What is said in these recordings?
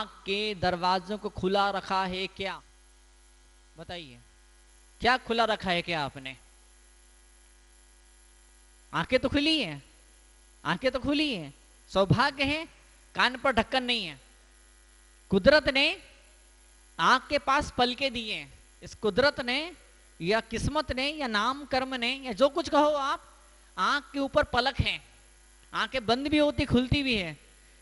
आंख के दरवाजों को खुला रखा है क्या? बताइए, क्या खुला रखा है क्या आपने? आंखें तो खुली हैं, आंखें तो खुली हैं। सौभाग्य है कान पर ढक्कन नहीं है। कुदरत ने आंख के पास पलके दिए हैं। इस कुदरत ने या किस्मत ने या नाम कर्म ने या जो कुछ कहो आप, आंख के ऊपर पलक है। आंखें बंद भी होती खुलती भी है,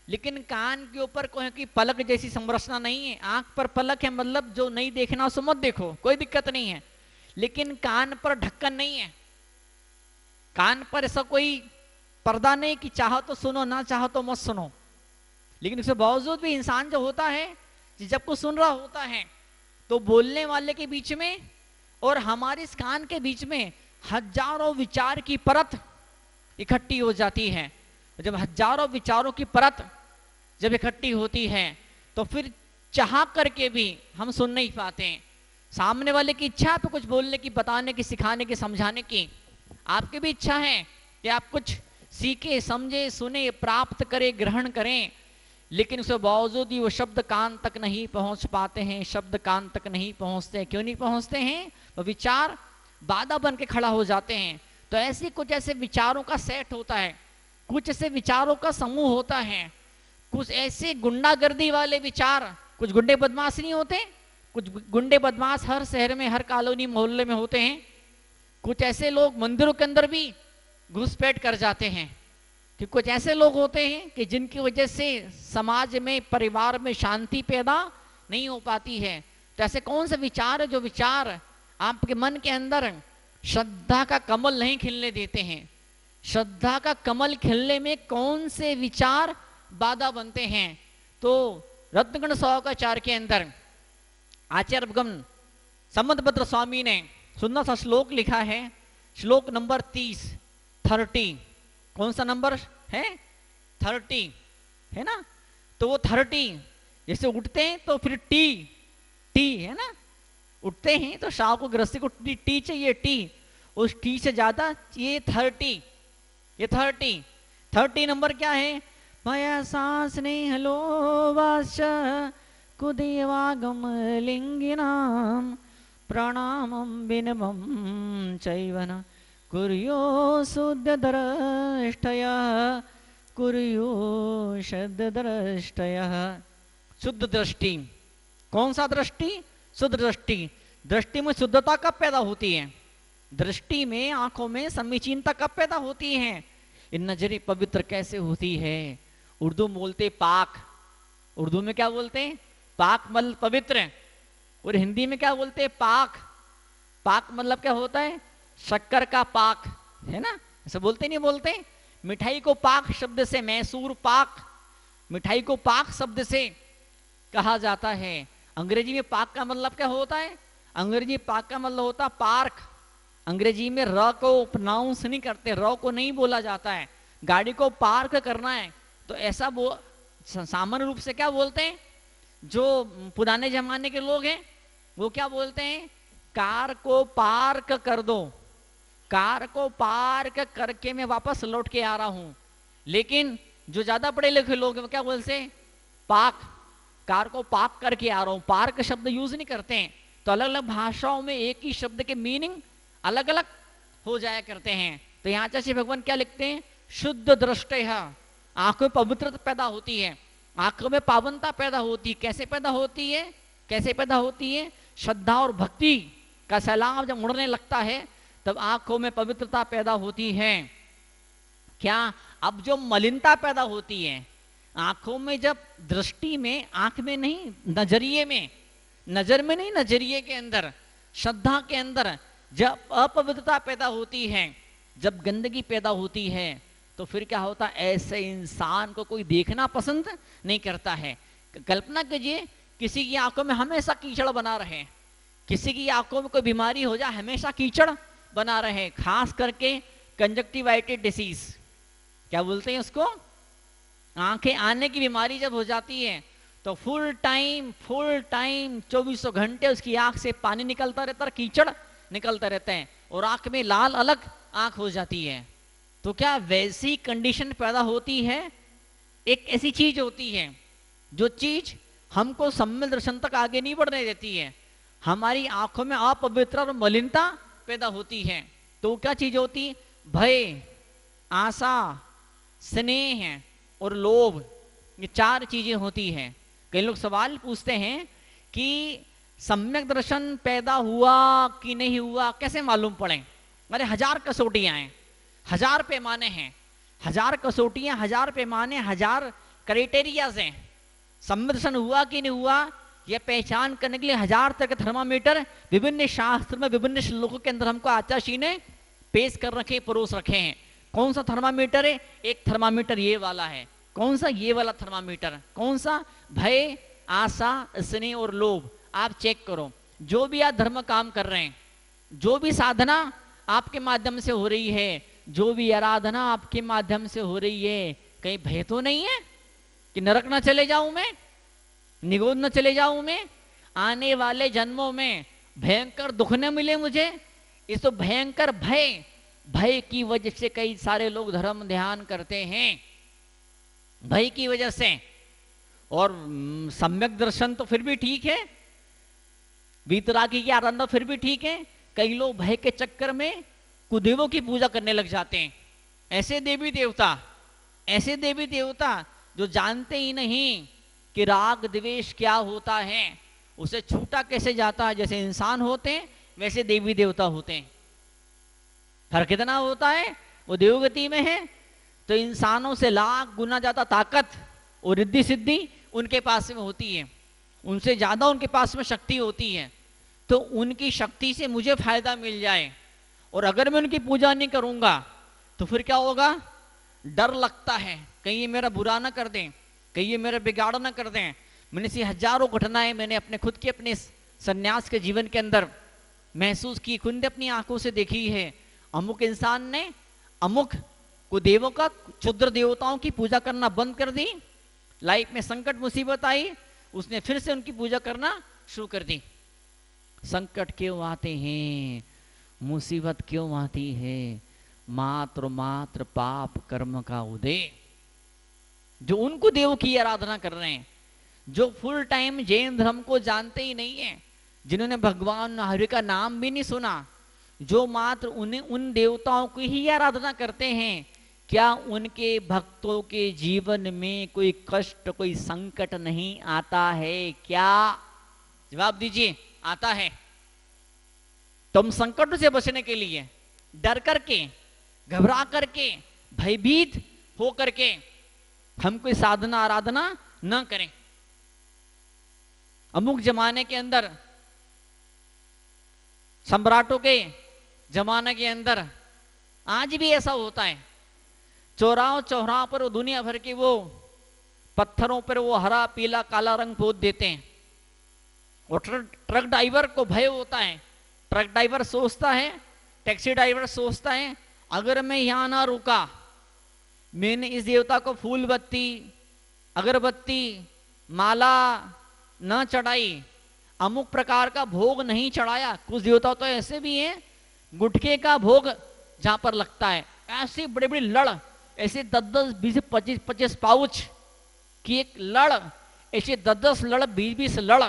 लेकिन कान के ऊपर कोई की पलक जैसी संरचना नहीं है। आंख पर पलक है, मतलब जो नहीं देखना उसको मत देखो, कोई दिक्कत नहीं है। लेकिन कान पर ढक्कन नहीं है। कान पर ऐसा कोई पर्दा नहीं कि चाहो तो सुनो, ना चाहो तो मत सुनो। लेकिन उसके बावजूद भी इंसान जो होता है, जब कुछ सुन रहा होता है तो बोलने वाले के बीच में और हमारे इस कान के बीच में हजारों विचार की परत इकट्ठी हो जाती है। जब हजारों विचारों की परत जब इकट्ठी होती है तो फिर चाह करके भी हम सुन नहीं पाते। सामने वाले की इच्छा है कुछ बोलने की, बताने की, सिखाने की, समझाने की। आपकी भी इच्छा है कि आप कुछ सीखे, समझे, सुने, प्राप्त करें, ग्रहण करें, लेकिन उसके बावजूद ही वो शब्द कान तक नहीं पहुंच पाते हैं। शब्द कान तक नहीं पहुंचते। क्यों नहीं पहुंचते हैं? वो विचार बाधा बन के खड़ा हो जाते हैं। तो ऐसे कुछ ऐसे विचारों का सेट होता है, कुछ ऐसे विचारों का समूह होता है, कुछ ऐसे गुंडागर्दी वाले विचार। कुछ गुंडे बदमाश नहीं होते? कुछ गुंडे बदमाश हर शहर में, हर कॉलोनी मोहल्ले में होते हैं। कुछ ऐसे लोग मंदिरों के अंदर भी घुसपैठ कर जाते हैं कि कुछ ऐसे लोग होते हैं कि जिनकी वजह से समाज में, परिवार में शांति पैदा नहीं हो पाती है। तो ऐसे कौन से विचार है जो विचार आपके मन के अंदर श्रद्धा का कमल नहीं खिलने देते हैं? श्रद्धा का कमल खिलने में कौन से विचार बाधा बनते हैं? तो रत्नगण सौकाचार के अंदर आचार्य भगवान संबंधभद्र स्वामी ने सुंदर सा श्लोक लिखा है। श्लोक नंबर 30। कौन सा नंबर है? 30 है ना। तो वो 30 जैसे उठते हैं तो फिर टी है ना, उठते हैं तो शाह को गृहस्थी को टी चाहिए, टी। उस टी से ज्यादा ये 30 नंबर क्या है? मया सांस ने हलो वाश कुदेवागम लिंगिनाम प्रणामम विनमम चैवन कुर्यो शुद्ध द्रष्टया कुर्यो शुद्ध द्रष्टया। शुद्ध दृष्टि। कौन सा दृष्टि? शुद्ध दृष्टि। दृष्टि में शुद्धता कब पैदा होती है? दृष्टि में, आंखों में समीचीनता कब पैदा होती है? इन नजरें पवित्र कैसे होती है? उर्दू में बोलते पाक। उर्दू में क्या बोलते हैं? पाक मतलब पवित्र। और हिंदी में क्या बोलते हैं? पाक। पाक मतलब क्या होता है? शक्कर का पाक, है ना। ऐसे बोलते नहीं बोलते? मिठाई को पाक शब्द से, मैसूर पाक, मिठाई को पाक शब्द से कहा जाता है। अंग्रेजी में पाक का मतलब क्या होता है? अंग्रेजी पाक का मतलब होता पार्क। अंग्रेजी में र को प्रोनाउंस नहीं करते, र को नहीं बोला जाता है। गाड़ी को पार्क करना है तो ऐसा सामान्य रूप से क्या बोलते हैं? जो पुराने जमाने के लोग हैं वो क्या बोलते हैं? कार को पार्क कर दो, कार को पार्क करके मैं वापस लौट के आ रहा हूं। लेकिन जो ज्यादा पढ़े लिखे लोग हैं वो क्या बोलते हैं? पार्क, कार को पार्क करके आ रहा हूं। पार्क शब्द यूज नहीं करते हैं। तो अलग अलग भाषाओं में एक ही शब्द के मीनिंग अलग अलग हो जाया करते हैं। तो यहाँ चाचे भगवान क्या लिखते हैं? शुद्ध दृष्टि है। आंखों में पवित्रता पैदा होती है, आंखों में पावनता पैदा होती है। कैसे पैदा होती है? कैसे पैदा होती है? श्रद्धा और भक्ति का सैलाब जब उड़ने लगता है तब आंखों में पवित्रता पैदा होती है। क्या? अब जो मलिनता पैदा होती है आंखों में, जब दृष्टि में, आंख में नहीं, नजरिए में, नजर में नहीं, नजरिए के अंदर, श्रद्धा के अंदर जब अपवित्रता पैदा होती है, जब गंदगी पैदा होती है, तो फिर क्या होता है? ऐसे इंसान को कोई देखना पसंद नहीं करता है। कल्पना कीजिए किसी की आंखों में हमेशा कीचड़ बना रहे, किसी की आंखों में कोई बीमारी हो जाए हमेशा कीचड़ बना रहे, खास करके कंजक्टिवाइटिस डिसीज, क्या बोलते हैं उसको? आंखें आने की बीमारी जब हो जाती है तो फुल टाइम 24 घंटे उसकी आंख से पानी निकलता रहता है, कीचड़ निकलता रहता है और आंख में लाल अलग आंख हो जाती है। तो क्या वैसी कंडीशन पैदा होती है? एक ऐसी चीज होती है जो चीज हमको सम्यक दर्शन तक आगे नहीं बढ़ने देती है। हमारी आंखों में अपवित्र और मलिनता पैदा होती है। तो क्या चीज होती? भय, आशा, स्नेह और लोभ, ये 4 चीजें होती हैं। कई लोग सवाल पूछते हैं कि सम्यक दर्शन पैदा हुआ कि नहीं हुआ कैसे मालूम पड़े? अरे 1000 कसौटियां हैं, 1000 पैमाने हैं, 1000 कसौटियां, 1000 पैमाने, 1000 क्राइटेरियाज हैं। सम्यक दर्शन हुआ कि नहीं हुआ यह पहचान करने के लिए 1000 तरह के थर्मामीटर विभिन्न शास्त्र में विभिन्न श्लोकों के अंदर हमको आचार्य ने पेश कर रखे, परोस रखे हैं। कौन सा थर्मामीटर है? एक थर्मामीटर ये वाला है। कौन सा? ये वाला थर्मामीटर। कौन सा? भय, आशा, स्नेह और लोभ। आप चेक करो, जो भी आप धर्म काम कर रहे हैं, जो भी साधना आपके माध्यम से हो रही है, जो भी आराधना आपके माध्यम से हो रही है, कहीं भय तो नहीं है कि नरक न चले जाऊं मैं, निगोद न चले जाऊं मैं, आने वाले जन्मों में भयंकर दुख न मिले मुझे? इस तो भयंकर भय, भय की वजह से कई सारे लोग धर्म ध्यान करते हैं, भय की वजह से। और सम्यक दर्शन तो फिर भी ठीक है, वीतरागी की आराधना फिर भी ठीक है। कई लोग भय के चक्कर में कुदेवों की पूजा करने लग जाते हैं। ऐसे देवी देवता, ऐसे देवी देवता जो जानते ही नहीं कि राग द्वेष क्या होता है, उसे छूटा कैसे जाता है। जैसे इंसान होते हैं वैसे देवी देवता होते हैं। फर्क कितना होता है? वो देवगति में है तो इंसानों से लाख गुना ज्यादा ताकत और रिद्धि सिद्धि उनके पास में होती है, उनसे ज्यादा उनके पास में शक्ति होती है। तो उनकी शक्ति से मुझे फायदा मिल जाए और अगर मैं उनकी पूजा नहीं करूंगा तो फिर क्या होगा? डर लगता है कहीं ये मेरा बुरा ना कर दें, कहीं ये मेरा बिगाड़ ना कर दें। मैंने ऐसी हजारों घटनाएं मैंने अपने खुद के अपने सन्यास के जीवन के अंदर महसूस की, खुद ने अपनी आंखों से देखी है। अमुक इंसान ने अमुक कुदेवों का, क्षुद्र देवताओं की पूजा करना बंद कर दी, लाइफ में संकट मुसीबत आई, उसने फिर से उनकी पूजा करना शुरू कर दी। संकट क्यों आते हैं, मुसीबत क्यों आती है? मात्र मात्र पाप कर्म का उदय। जो उनको देव की आराधना कर रहे हैं, जो फुल टाइम जैन धर्म को जानते ही नहीं है, जिन्होंने भगवान हरि का नाम भी नहीं सुना, जो मात्र उन्हें उन देवताओं की ही आराधना करते हैं, क्या उनके भक्तों के जीवन में कोई कष्ट, कोई संकट नहीं आता है क्या? जवाब दीजिए, आता है। तुम संकटों से बचने के लिए डर करके, घबरा करके, भयभीत हो करके हम कोई साधना आराधना न करें। अमुक जमाने के अंदर, सम्राटों के जमाने के अंदर आज भी ऐसा होता है, चौराहों चौराहों पर वो दुनिया भर के वो पत्थरों पर वो हरा पीला काला रंग पोत देते हैं। और ट्रक ड्राइवर को भय होता है, ट्रक ड्राइवर सोचता है, टैक्सी ड्राइवर सोचता है, अगर मैं यहां ना रुका, मैंने इस देवता को फूल बत्ती, अगरबत्ती, माला न चढ़ाई, अमुक प्रकार का भोग नहीं चढ़ाया। कुछ देवता तो ऐसे भी हैं गुटखे का भोग जहां पर लगता है, ऐसे बड़े बड़े लड़, ऐसे 10-10, 20, 25 पाउच की एक लड़, ऐसे 10-10 लड़, 20-20 लड़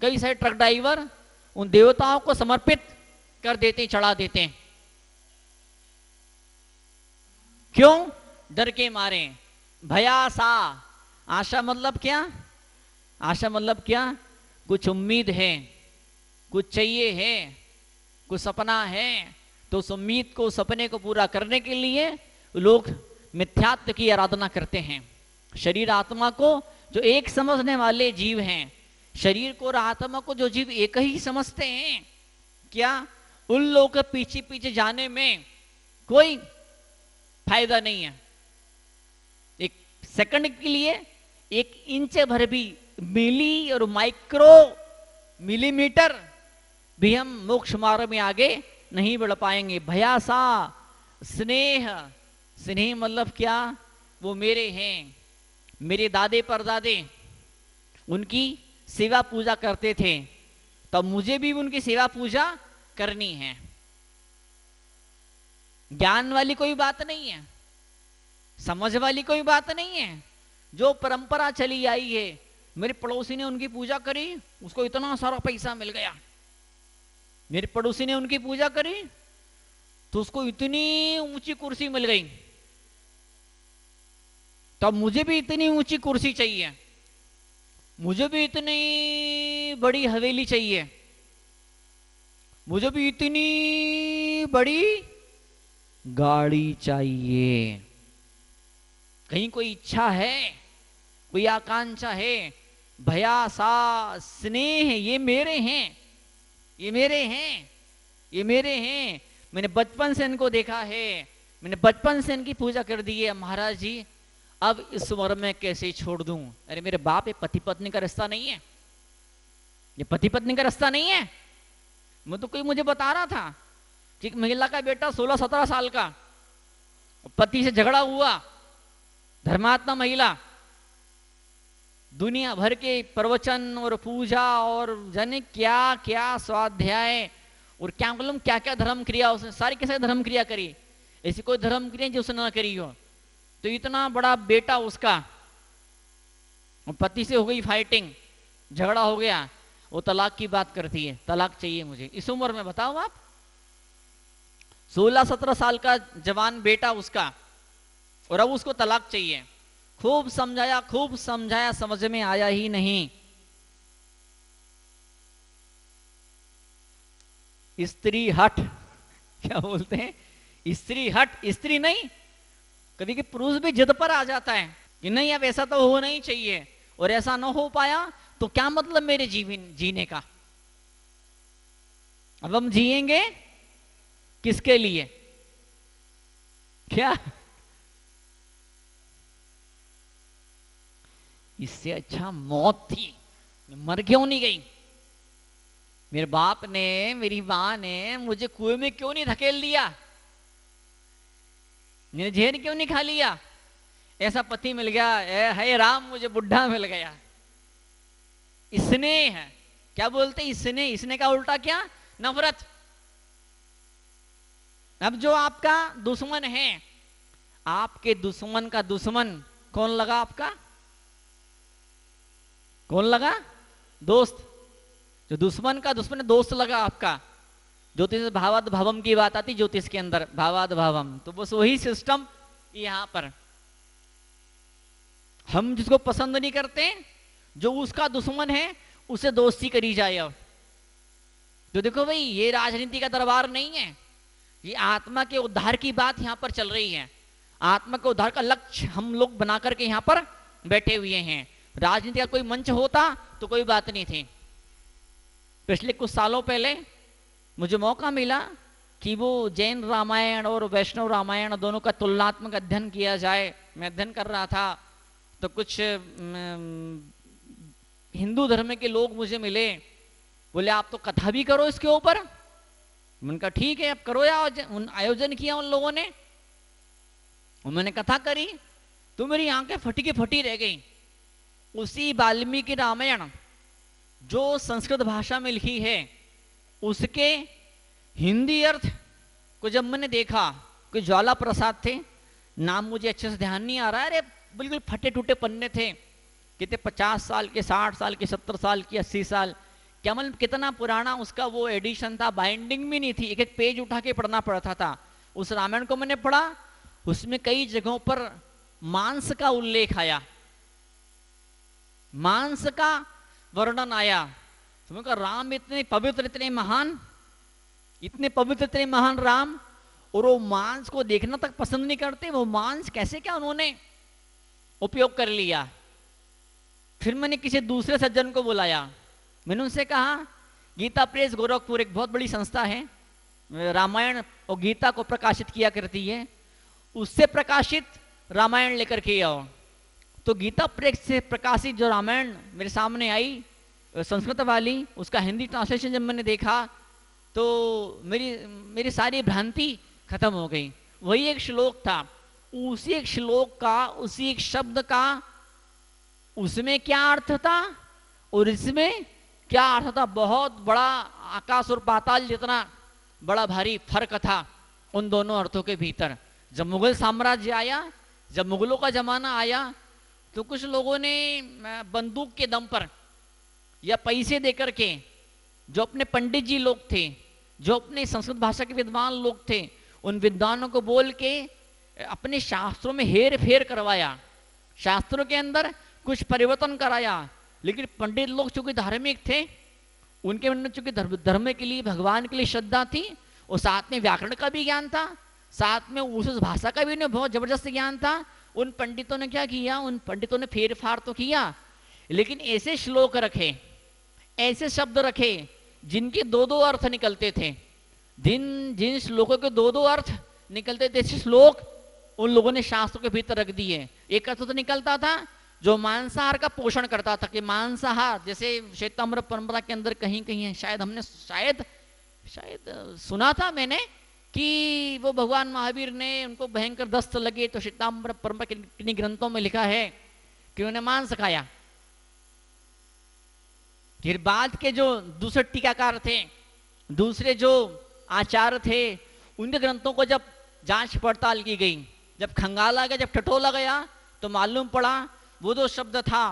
कई सारे ट्रक ड्राइवर उन देवताओं को समर्पित कर देते, चढ़ा देते हैं। क्यों? डर के मारे। भयासा, आशा मतलब क्या? आशा मतलब क्या? कुछ उम्मीद है, कुछ चाहिए है, कुछ सपना है, तो उस उम्मीद को, सपने को पूरा करने के लिए लोग मिथ्यात्व की आराधना करते हैं। शरीर आत्मा को जो एक समझने वाले जीव हैं, शरीर को और आत्मा को जो जीव एक ही समझते हैं, क्या उन लोगों के पीछे पीछे जाने में कोई फायदा नहीं है। एक सेकंड के लिए 1 इंच भर भी, मिली और माइक्रो मिलीमीटर भी हम मोक्ष मार्ग में आगे नहीं बढ़ पाएंगे। भयासा, स्नेह, स्नेह मतलब क्या? वो मेरे हैं, मेरे दादे परदादे उनकी सेवा पूजा करते थे, तब मुझे भी उनकी सेवा पूजा करनी है। ज्ञान वाली कोई बात नहीं है, समझ वाली कोई बात नहीं है। जो परंपरा चली आई है, मेरे पड़ोसी ने उनकी पूजा करी, उसको इतना सारा पैसा मिल गया। मेरे पड़ोसी ने उनकी पूजा करी तो उसको इतनी ऊंची कुर्सी मिल गई। तब मुझे भी इतनी ऊंची कुर्सी चाहिए, मुझे भी इतनी बड़ी हवेली चाहिए, मुझे भी इतनी बड़ी गाड़ी चाहिए। कहीं कोई इच्छा है, कोई आकांक्षा है? भया सा स्नेह ये मेरे हैं, ये मेरे हैं, ये मेरे हैं। मैंने बचपन से इनको देखा है, मैंने बचपन से इनकी पूजा कर दी है। महाराज जी अब इस उम्र में कैसे छोड़ दूं? अरे मेरे बाप, ये पति पत्नी का रिश्ता नहीं है, ये पति पत्नी का रिश्ता नहीं है। मैं तो कोई मुझे बता रहा था कि एक महिला का बेटा 16-17 साल का, पति से झगड़ा हुआ, धर्मात्मा महिला, दुनिया भर के प्रवचन और पूजा और जाने क्या क्या स्वाध्याय और क्या मालूम क्या क्या धर्म क्रिया, उसने सारी कैसे धर्म क्रिया करी, ऐसी कोई धर्म क्रिया जो उसने ना करी हो। तो इतना बड़ा बेटा उसका, पति से हो गई फाइटिंग, झगड़ा हो गया, वो तलाक की बात करती है, तलाक चाहिए मुझे। इस उम्र में बताओ आप, 16-17 साल का जवान बेटा उसका, और अब उसको तलाक चाहिए। खूब समझाया, खूब समझाया, समझ में आया ही नहीं। स्त्री हट क्या बोलते हैं, स्त्री हट, स्त्री नहीं, कभी कि पुरुष भी जिद पर आ जाता है कि नहीं अब ऐसा तो होना ही चाहिए, और ऐसा ना हो पाया तो क्या मतलब मेरे जीने का? अब हम जिएंगे किसके लिए? क्या इससे अच्छा मौत थी, मर क्यों नहीं गई? मेरे बाप ने, मेरी मां ने मुझे कुएं में क्यों नहीं धकेल दिया? मैंने जहर क्यों नहीं खा लिया? ऐसा पति मिल गया, हे राम मुझे बुढ़ा मिल गया। स्नेह है, क्या बोलते स्नेह, स्नेह का उल्टा क्या? नफरत। अब जो आपका दुश्मन है, आपके दुश्मन का दुश्मन कौन लगा आपका? कौन लगा? दोस्त। जो दुश्मन का दुश्मन दोस्त लगा आपका। ज्योतिष भावाद भावम की बात आती ज्योतिष के अंदर, भावाद भावम, तो बस वही सिस्टम यहां पर। हम जिसको पसंद नहीं करते, जो उसका दुश्मन है, उसे दोस्ती करी जाए। अब तो देखो भाई, ये राजनीति का दरबार नहीं है, ये आत्मा के उद्धार की बात यहां पर चल रही है। आत्मा के उद्धार का लक्ष्य हम लोग बना करके यहां पर बैठे हुए हैं। राजनीति का कोई मंच होता तो कोई बात नहीं थी। पिछले कुछ सालों पहले मुझे मौका मिला कि वो जैन रामायण और वैष्णव रामायण दोनों का तुलनात्मक अध्ययन किया जाए। मैं अध्ययन कर रहा था तो कुछ हिंदू धर्म के लोग मुझे मिले, बोले आप तो कथा भी करो इसके ऊपर। मैंने कहा ठीक है, अब करो। या आयोजन किया उन लोगों ने, उन्होंने कथा करी तो मेरी आंखें फटी की फटी रह गई। उसी वाल्मीकि रामायण जो संस्कृत भाषा में लिखी है, उसके हिंदी अर्थ को जब मैंने देखा, कोई ज्वाला प्रसाद थे, नाम मुझे अच्छे से ध्यान नहीं आ रहा है, अरे बिल्कुल फटे टूटे पन्ने थे, कितने 50 साल के, 60 साल के, 70 साल के, 80 साल, क्या मतलब कितना पुराना उसका वो एडिशन था। बाइंडिंग भी नहीं थी, एक एक पेज उठा के पढ़ना पड़ता था। उस रामायण को मैंने पढ़ा, उसमें कई जगहों पर मांस का उल्लेख आया, मांस का वर्णन आया। तो मैंने कहा राम इतने पवित्र, इतने महान, इतने पवित्र, इतने महान राम, और वो मांस को देखना तक पसंद नहीं करते। वो मांस कैसे क्या उन्होंने उपयोग कर लिया। फिर मैंने किसी दूसरे सज्जन को बुलाया, मैंने उनसे कहा गीता प्रेस गोरखपुर एक बहुत बड़ी संस्था है, रामायण और गीता को प्रकाशित किया करती है, उससे प्रकाशित रामायण लेकर के आओ। तो गीता प्रेस से प्रकाशित जो रामायण मेरे सामने आई संस्कृत वाली, उसका हिंदी ट्रांसलेशन जब मैंने देखा तो मेरी सारी भ्रांति खत्म हो गई। वही एक श्लोक था, उसी एक श्लोक का, उसी एक शब्द का, उसमें क्या अर्थ था और इसमें क्या अर्थ था, बहुत बड़ा आकाश और पाताल जितना बड़ा भारी फर्क था उन दोनों अर्थों के भीतर। जब मुगल साम्राज्य आया, जब मुगलों का जमाना आया, तो कुछ लोगों ने बंदूक के दम पर या पैसे देकर के, जो अपने पंडित जी लोग थे, जो अपने संस्कृत भाषा के विद्वान लोग थे, उन विद्वानों को बोल के अपने शास्त्रों में हेर फेर करवाया, शास्त्रों के अंदर कुछ परिवर्तन कराया। लेकिन पंडित लोग चूंकि धार्मिक थे, उनके मन में चूंकि धर्म के लिए, भगवान के लिए श्रद्धा थी, और साथ में व्याकरण का भी ज्ञान था, साथ में उस भाषा का भी उन्हें बहुत जबरदस्त ज्ञान था। उन पंडितों ने क्या किया, उन पंडितों ने फेर फार तो किया, लेकिन ऐसे श्लोक रखे, ऐसे शब्द रखे जिनके दो दो अर्थ निकलते थे। जिन श्लोकों के दो दो अर्थ निकलते थे, श्लोक उन लोगों ने शास्त्र के भीतर रख दिए। एक अर्थ तो निकलता था जो मांसाहार का पोषण करता था, कि मांसाहार, जैसे श्वेताम्बर परंपरा के अंदर कहीं कहीं है, शायद हमने शायद सुना था मैंने कि वो भगवान महावीर ने, उनको भयंकर दस्त लगे तो श्वेताम्बर परंपरा के किन्हीं ग्रंथों में लिखा है कि उन्हें मांस खाया। फिर बाद के जो दूसरे टीकाकार थे, दूसरे जो आचार्य थे, उनके ग्रंथों को जब जांच पड़ताल की गई, जब खंगाला गया, जब टटोला गया, तो मालूम पड़ा वो जो शब्द था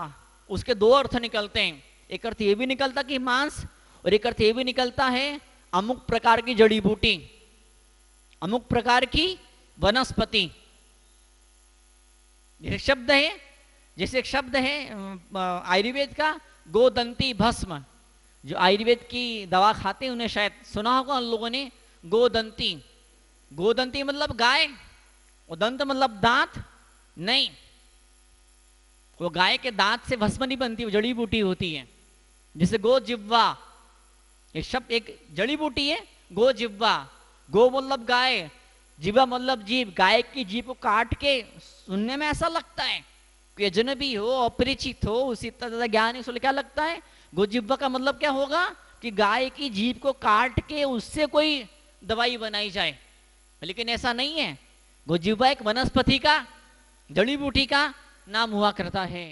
उसके दो अर्थ निकलते हैं। एक अर्थ ये भी निकलता कि मांस, और एक अर्थ ये भी निकलता है अमुक प्रकार की जड़ी बूटी, अमुक प्रकार की वनस्पति। ये शब्द है, जैसे एक शब्द है आयुर्वेद का गोदंती भस्म, जो आयुर्वेद की दवा खाते हैं उन्हें शायद सुना होगा उन लोगों ने। गोदंती, गोदंती मतलब गाय, और दंत मतलब दांत नहीं, वो गाय के दांत से भस्म नहीं बनती, वो जड़ी बूटी होती है। जैसे गो जिह्वा, एक शब्द, एक जड़ी बूटी है गो जिह्वा। गो मतलब गाय, जिह्वा मतलब जीभ। गाय की जीभ को काट के, सुनने में ऐसा लगता है कि अजनबी हो, अपरिचित हो, उसी तरह ज्ञान है, क्या लगता है गो जिह्वा का मतलब क्या होगा कि गाय की जीभ को काट के उससे कोई दवाई बनाई जाए, लेकिन ऐसा नहीं है। गो जिह्वा एक वनस्पति का, जड़ी बूटी का नाम हुआ करता है।